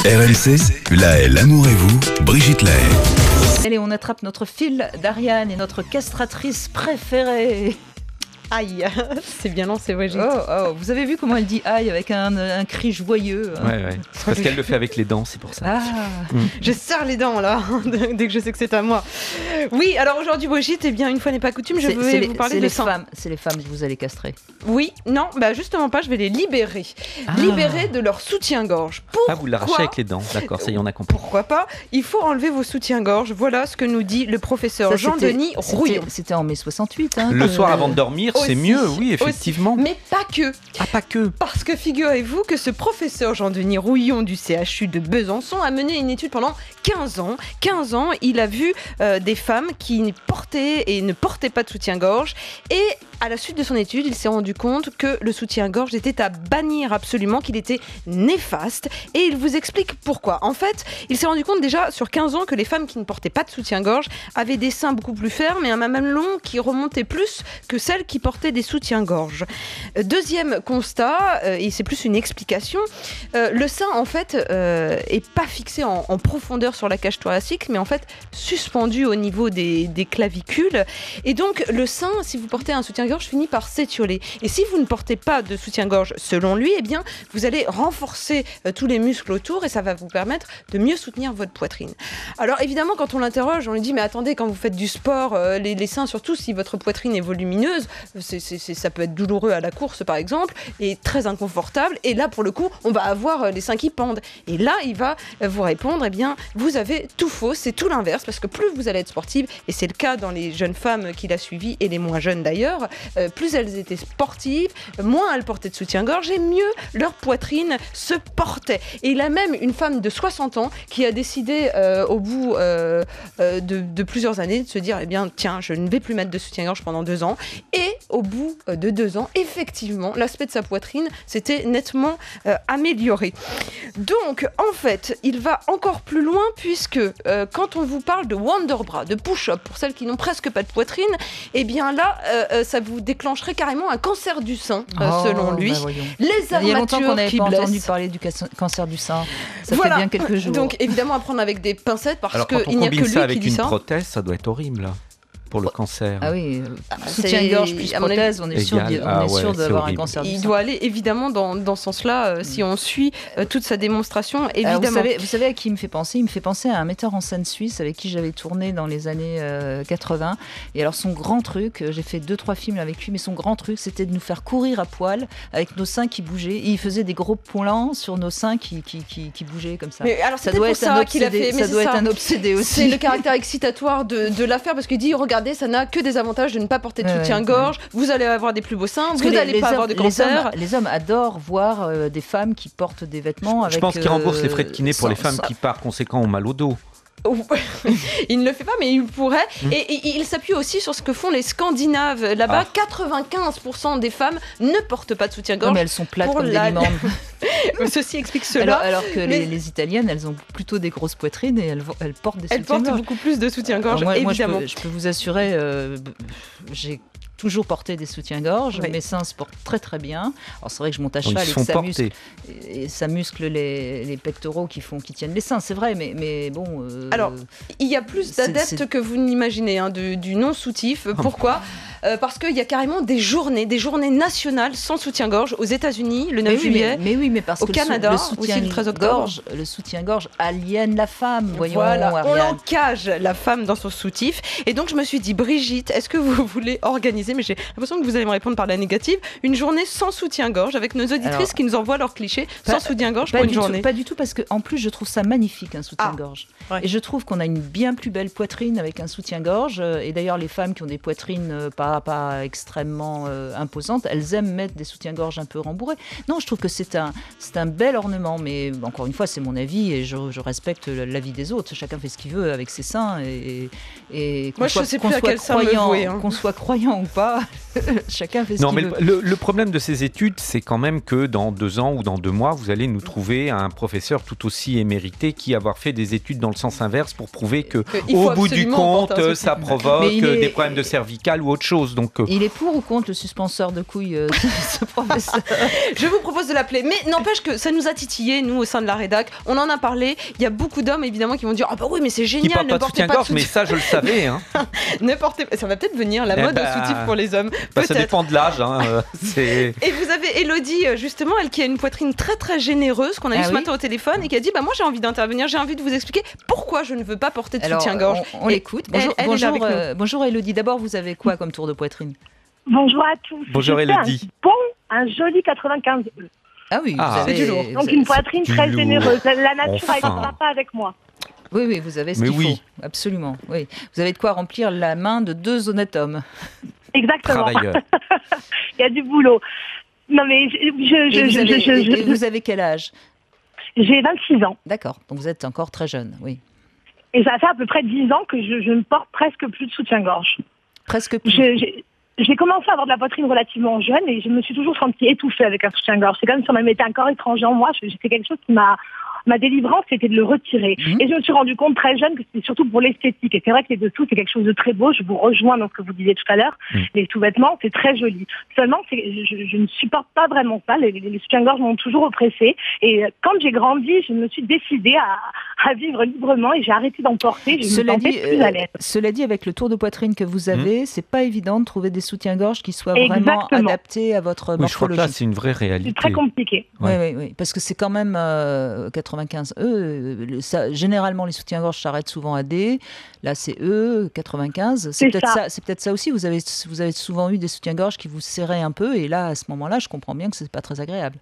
RMC, l'amour et vous, Brigitte Lahaie. Allez, on attrape notre fil d'Ariane et notre castratrice préférée. Aïe, c'est bien lancé, Brigitte. Vous avez vu comment elle dit aïe avec un cri joyeux. Ouais. C'est parce qu'elle le fait avec les dents, c'est pour ça. Je serre les dents là, dès que je sais que c'est à moi. Oui, alors aujourd'hui, Brigitte, eh bien, une fois n'est pas coutume, je vais vous parler de seins. C'est les femmes que vous allez castrer. Oui, non, justement pas, je vais les libérer. Libérer de leur soutien-gorge. Pourquoi vous l'arrachez avec les dents, d'accord, ça y est, on a compris. Pourquoi pas? Il faut enlever vos soutiens-gorge. Voilà ce que nous dit le professeur Jean-Denis Rouillon. C'était en mai 68. Le soir avant de dormir, c'est mieux, oui, effectivement. Aussi. Mais pas que. Ah, pas que. Parce que figurez-vous que ce professeur Jean-Denis Rouillon du CHU de Besançon a mené une étude pendant 15 ans. 15 ans, il a vu des femmes qui portaient et ne portaient pas de soutien-gorge. Et à la suite de son étude, il s'est rendu compte que le soutien-gorge était à bannir absolument, qu'il était néfaste. Et il vous explique pourquoi. En fait, il s'est rendu compte déjà sur 15 ans que les femmes qui ne portaient pas de soutien-gorge avaient des seins beaucoup plus fermes et un mamellon qui remontait plus que celles qui portaient des soutiens-gorge. Deuxième constat, et c'est plus une explication, le sein en fait est pas fixé en profondeur sur la cage thoracique, mais en fait suspendu au niveau des clavicules. Et donc le sein, si vous portez un soutien-gorge, finit par s'étioler. Et si vous ne portez pas de soutien-gorge, selon lui, eh bien, vous allez renforcer tous les muscles autour et ça va vous permettre de mieux soutenir votre poitrine. Alors évidemment, quand on l'interroge, on lui dit mais attendez, quand vous faites du sport, les seins, surtout si votre poitrine est volumineuse, ça peut être douloureux à la course par exemple et très inconfortable. Et là, pour le coup, on va avoir les seins qui pendent. Et là, il va vous répondre, eh bien, vous avez tout faux, c'est tout l'inverse, parce que plus vous allez être sportive, et c'est le cas dans les jeunes femmes qu'il a suivies et les moins jeunes d'ailleurs, plus elles étaient sportives, moins elles portaient de soutien-gorge et mieux leur poitrine se portait. Et il a même une femme de 60 ans qui a décidé au bout de plusieurs années de se dire, eh bien, tiens, je ne vais plus mettre de soutien-gorge pendant 2 ans. Et au bout de 2 ans, effectivement, l'aspect de sa poitrine s'était nettement amélioré. Donc, en fait, il va encore plus loin puisque quand on vous parle de Wonderbra, de push-up, pour celles qui n'ont presque pas de poitrine, eh bien là, ça vous déclencherait carrément un cancer du sein, selon lui. Les armatures il y a longtemps qu'on n'avait pas entendu blessent. parler du cancer du sein. Ça fait bien quelques jours. Donc évidemment à prendre avec des pincettes parce Alors, qu'il n'y a que lui qui dit ça. Alors quand on combine ça avec une prothèse, ça doit être horrible, là, pour le cancer. Ah oui, soutien-gorge plus prothèse, on est sûr d'avoir un cancer du sein. Il doit aller évidemment dans ce sens-là, si on suit toute sa démonstration, évidemment. Vous savez à qui il me fait penser? Il me fait penser à un metteur en scène suisse avec qui j'avais tourné dans les années 80. Et alors son grand truc, j'ai fait 2-3 films avec lui, mais son grand truc, c'était de nous faire courir à poil avec nos seins qui bougeaient. Et il faisait des gros plans sur nos seins qui bougeaient comme ça. Mais alors ça doit être un obsédé. Ça doit être un obsédé aussi. C'est le caractère excitatoire de l'affaire parce qu'il dit regardez, ça n'a que des avantages de ne pas porter de soutien-gorge, vous allez avoir des plus beaux seins, vous n'allez pas avoir de cancer. Les hommes adorent voir des femmes qui portent des vêtements avec... Je pense qu'ils remboursent les frais de kiné pour les femmes qui par conséquent ont mal au dos. Il ne le fait pas, mais il pourrait. Et il s'appuie aussi sur ce que font les Scandinaves. Là-bas, 95% des femmes ne portent pas de soutien-gorge. Mais elles sont plates comme des limandes. Ceci explique cela. Alors que les Italiennes, elles ont plutôt des grosses poitrines et elles portent des soutiens-gorge. Elles portent beaucoup plus de soutien-gorge, évidemment. Moi, je peux vous assurer, j'ai toujours porté des soutiens-gorge, mes seins se portent très très bien. Alors c'est vrai que je monte à cheval et ça muscle les pectoraux qui tiennent les seins, c'est vrai, mais bon... Alors, il y a plus d'adeptes que vous n'imaginez du non-soutif. Pourquoi ? Parce qu'il y a carrément des journées nationales sans soutien-gorge aux États-Unis le 9 juillet. Mais parce au que Canada aussi le 13 octobre. Le soutien-gorge aliène la femme. Voyons, voilà, on encage la femme dans son soutif. Et donc je me suis dit, Brigitte, est-ce que vous voulez organiser, mais j'ai l'impression que vous allez me répondre par la négative, une journée sans soutien-gorge avec nos auditrices qui nous envoient leurs clichés sans soutien-gorge pour une journée. Pas du tout, parce qu'en plus je trouve ça magnifique un soutien-gorge. Et je trouve qu'on a une bien plus belle poitrine avec un soutien-gorge. Et d'ailleurs les femmes qui ont des poitrines pas extrêmement imposantes, elles aiment mettre des soutiens-gorge un peu rembourrés. Non, je trouve que c'est un bel ornement, mais encore une fois c'est mon avis et je respecte l'avis des autres. Chacun fait ce qu'il veut avec ses seins et moi je sais plus à quel sein me vouer, qu'on soit croyant ou pas, chacun fait ce qu'il veut. Non, mais le problème de ces études, c'est quand même que dans 2 ans ou dans 2 mois, vous allez nous trouver un professeur tout aussi émérité qui avoir fait des études dans le sens inverse pour prouver que au bout du compte, ça provoque des problèmes de cervicales ou autre chose. chose. Donc, il est pour ou contre le suspenseur de couilles, ce professeur? Je vous propose de l'appeler. Mais n'empêche que ça nous a titillé, nous, au sein de la rédac. On en a parlé. Il y a beaucoup d'hommes, évidemment, qui vont dire « Ah bah oui, mais c'est génial, qui porte ne pas de portez pas de soutien-gorge, soutien. mais ça, je le savais. Hein. Ne portez... Ça va peut-être venir, la mode soutif pour les hommes. Ça dépend de l'âge. Hein, Et vous avez Elodie, justement, elle qui a une poitrine très très généreuse, qu'on a eu ce matin au téléphone, et qui a dit « Bah moi, j'ai envie d'intervenir, j'ai envie de vous expliquer pourquoi je ne veux pas porter de soutien-gorge. » On l'écoute. Bonjour Elodie. D'abord, vous avez quoi comme tour de poitrine? Bonjour à tous. Bonjour Elodie. Un joli 95 E. Ah oui, vous avez du lourd. Donc une poitrine très généreuse. La nature ne va pas avec moi. Oui, vous avez ce qu'il faut. Absolument. Oui. Vous avez de quoi remplir la main de 2 honnêtes hommes. Exactement. Travailleurs. Il y a du boulot. Non mais vous avez quel âge? J'ai 26 ans. D'accord. Donc vous êtes encore très jeune, oui. Et ça fait à peu près 10 ans que je ne porte presque plus de soutien-gorge. Presque plus. J'ai commencé à avoir de la poitrine relativement jeune et je me suis toujours sentie étouffée avec un soutien-gorge. C'est comme si on m'avait été un corps étranger en moi. C'était quelque chose qui ma délivrance, c'était de le retirer. Et je me suis rendu compte très jeune que c'était surtout pour l'esthétique. Et c'est vrai que les dessous, c'est quelque chose de très beau. Je vous rejoins dans ce que vous disiez tout à l'heure. Les sous-vêtements, c'est très joli. Seulement, je ne supporte pas vraiment ça. Les soutiens-gorge m'ont toujours oppressée. Et quand j'ai grandi, je me suis décidée à vivre librement et j'ai arrêté d'en porter. Je me sentais plus à l'aise. Cela dit, avec le tour de poitrine que vous avez, c'est pas évident de trouver des soutiens-gorge qui soient vraiment adaptés à votre morphologie. Je crois que là, c'est une vraie réalité. C'est très compliqué. Oui, parce que c'est quand même 95 E. Généralement, les soutiens-gorge s'arrêtent souvent à D. Là, c'est E, 95. C'est peut-être ça aussi. Vous avez souvent eu des soutiens-gorge qui vous serraient un peu. Et là, à ce moment-là, je comprends bien que c'est pas très agréable.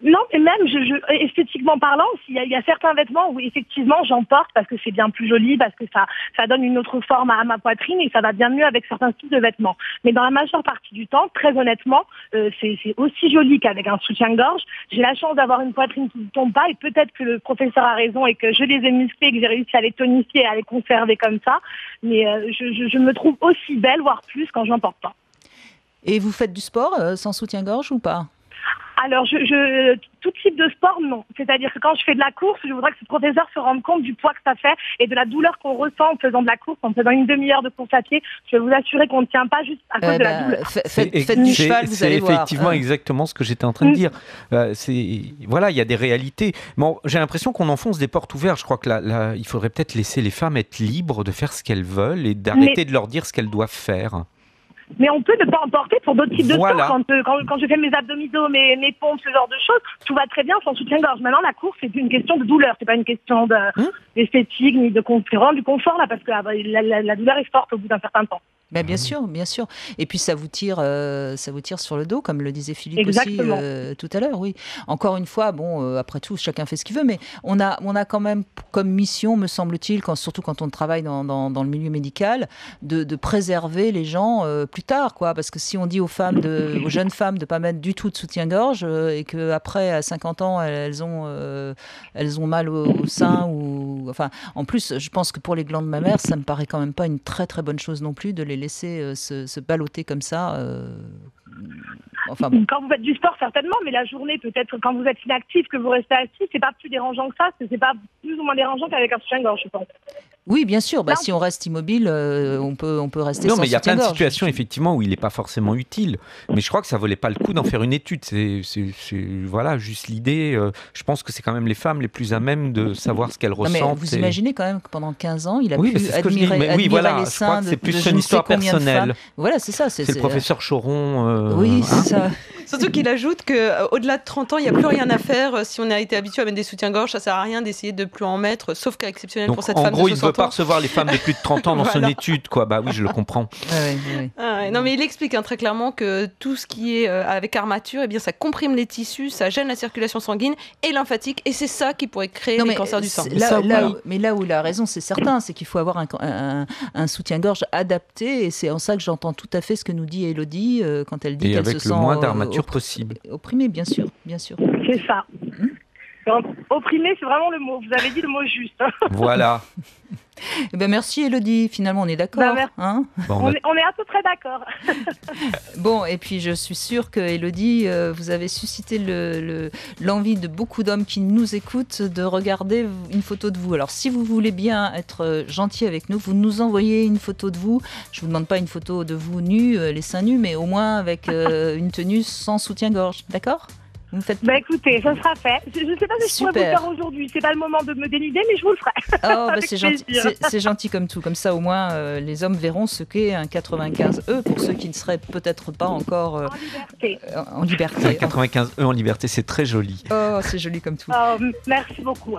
Non, mais même esthétiquement parlant, il y a certains vêtements où effectivement j'en porte parce que c'est bien plus joli, parce que ça donne une autre forme à ma poitrine et ça va bien mieux avec certains styles de vêtements. Mais dans la majeure partie du temps, très honnêtement, c'est aussi joli qu'avec un soutien-gorge. J'ai la chance d'avoir une poitrine qui ne tombe pas et peut-être que le professeur a raison et que je les ai musclés et que j'ai réussi à les tonifier et à les conserver comme ça. Mais je me trouve aussi belle, voire plus, quand je n'en porte pas. Et vous faites du sport sans soutien-gorge ou pas? Alors, tout type de sport, non. C'est-à-dire que quand je fais de la course, je voudrais que ce professeur se rende compte du poids que ça fait et de la douleur qu'on ressent en faisant de la course, en faisant une demi-heure de course à pied. Je vais vous assurer qu'on ne tient pas juste à cause de la douleur. Faites du cheval, vous allez voir. C'est effectivement exactement ce que j'étais en train de dire. Voilà, il y a des réalités. Bon, j'ai l'impression qu'on enfonce des portes ouvertes. Je crois que il faudrait peut-être laisser les femmes être libres de faire ce qu'elles veulent et d'arrêter de leur dire ce qu'elles doivent faire. Mais on peut ne pas en porter pour d'autres types de sport. Quand je fais mes abdominaux, mes pompes, ce genre de choses, tout va très bien sans soutien-gorge. Maintenant, la course, c'est une question de douleur. C'est pas une question d'esthétique ni de confort, du confort là, parce que la douleur est forte au bout d'un certain temps. Ben bien sûr. Et puis ça vous tire sur le dos, comme le disait Philippe Exactement. aussi tout à l'heure. Oui. Encore une fois, après tout, chacun fait ce qu'il veut, mais on a quand même comme mission, me semble-t-il, surtout quand on travaille dans le milieu médical, de préserver les gens plus tard, quoi. Parce que si on dit aux jeunes femmes de pas mettre du tout de soutien-gorge et que après à 50 ans elles ont mal au sein en plus, je pense que pour les glandes mammaires, ça me paraît quand même pas une très très bonne chose non plus de les laisser se balloter comme ça. Quand vous faites du sport, certainement, mais la journée, peut-être quand vous êtes inactif, que vous restez assis, c'est pas plus dérangeant que ça, c'est pas plus ou moins dérangeant qu'avec un soutien-gorge, je pense. Oui, bien sûr. Si on reste immobile, on peut rester sans soutien-gorge. Non, mais il y a plein de situations, effectivement, où il n'est pas forcément utile. Mais je crois que ça ne valait pas le coup d'en faire une étude. Voilà, juste l'idée. Je pense que c'est quand même les femmes les plus à même de savoir ce qu'elles ressentent. Vous imaginez quand même que pendant 15 ans, il a pu admirer les seins c'est plus une histoire personnelle. Voilà, c'est ça. C'est le professeur Choron. Oui, c'est ça. Surtout qu'il ajoute qu'au-delà de 30 ans, il n'y a plus rien à faire. Si on a été habitué à mettre des soutiens-gorge, ça ne sert à rien d'essayer de ne plus en mettre, sauf cas exceptionnel pour cette femme de 60 ans. En gros, il ne veut pas recevoir les femmes de plus de 30 ans dans son étude, quoi. Bah oui, je le comprends. Non, mais il explique très clairement que tout ce qui est avec armature, ça comprime les tissus, ça gêne la circulation sanguine et lymphatique, et c'est ça qui pourrait créer les cancers du sein. Mais là où il a raison, c'est certain, c'est qu'il faut avoir un soutien-gorge adapté, et c'est en ça que j'entends tout à fait ce que nous dit Elodie quand elle dit qu'elle se sent avec le moins d'armature possible. Opprimée, bien sûr. C'est ça. Opprimé, c'est vraiment le mot. Vous avez dit le mot juste. Voilà. Eh ben merci Élodie, finalement on est d'accord. Hein bon, on est à peu près d'accord. Bon, et puis je suis sûre que Élodie, vous avez suscité l'envie de beaucoup d'hommes qui nous écoutent de regarder une photo de vous. Alors si vous voulez bien être gentil avec nous, vous nous envoyez une photo de vous. Je vous demande pas une photo de vous nus, les seins nus, mais au moins avec une tenue sans soutien-gorge, d'accord ? Écoutez, ça sera fait. Je ne sais pas si je pourrais vous le faire aujourd'hui. C'est pas le moment de me dénuder, mais je vous le ferai. Oh, c'est gentil. C'est gentil comme tout. Comme ça, au moins, les hommes verront ce qu'est un 95E pour ceux qui ne seraient peut-être pas encore en liberté. Un 95E en liberté, c'est très joli. Oh, c'est joli comme tout. Merci beaucoup.